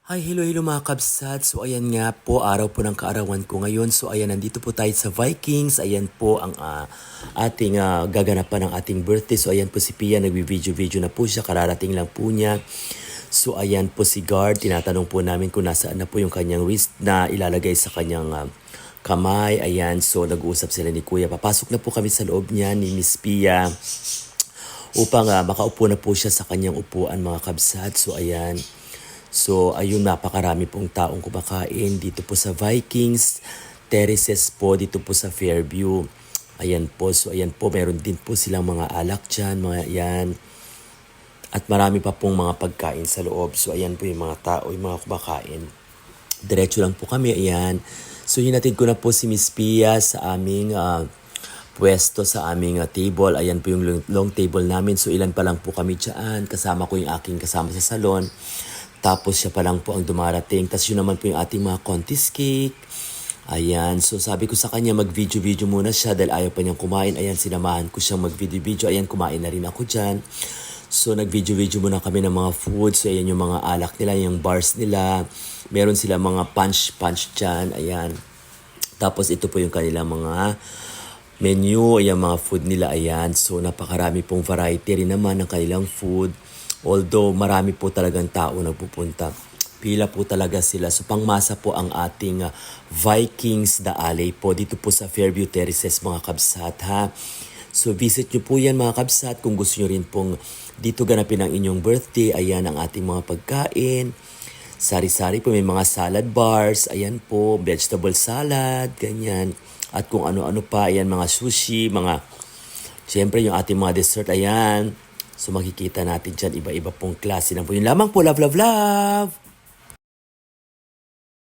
Hi, hello mga kabsat. So ayan nga po, araw po ng kaarawan ko ngayon. So ayan, nandito po tayo sa Vikings. Ayan po ang ating gaganapan ng ating birthday. So ayan po si Pia, nagbi-video na po siya. Kararating lang po niya. So ayan po si Guard, tinatanong po namin kung nasaan na po yung kanyang wrist na ilalagay sa kanyang kamay. Ayan, so nag-uusap sila ni Kuya. Papasok na po kami sa loob niya ni Miss Pia upang makaupo na po siya sa kanyang upuan mga kabsat. So ayan. So ayun, napakarami pong taong kumakain dito po sa Vikings Terraces po dito po sa Fairview. Ayan po, so ayan po, meron din po silang mga alak dyan, mga yan. At marami pa pong mga pagkain sa loob. So ayan po yung mga tao, yung mga kumakain. Diretso lang po kami, ayan. So hinatid ko na po si Miss Pia sa aming pwesto sa aming table. Ayan po yung long table namin. So ilan pa lang po kami dyan. Kasama ko yung aking kasama sa salon. Tapos siya pa lang po ang dumarating. Tapos yun naman po yung ating mga contest cake. Ayan. So sabi ko sa kanya mag-video muna siya dahil ayaw pa niyang kumain. Ayan, sinamahan ko siyang mag-video. Ayan, kumain na rin ako dyan. So nag-video muna kami ng mga food. So ayan yung mga alak nila, yung bars nila. Meron sila mga punch dyan. Ayan. Tapos ito po yung kanilang mga menu. Ayan, mga food nila. Ayan. So napakarami pong variety rin naman ng kanilang food. Although marami po talagang tao nagpupunta. Pila po talaga sila. So pangmasa po ang ating Vikings The Alley po dito po sa Fairview Terraces mga kabsat ha. So visit nyo po yan mga kabsat kung gusto nyo rin pong dito ganapin ang inyong birthday. Ayan ang ating mga pagkain. Sari-sari po, may mga salad bars. Ayan po, vegetable salad, ganyan. At kung ano-ano pa, ayan mga sushi, siyempre yung ating mga dessert, ayan. So makikita natin dyan iba-iba pong klase na po. Yun lamang po, love.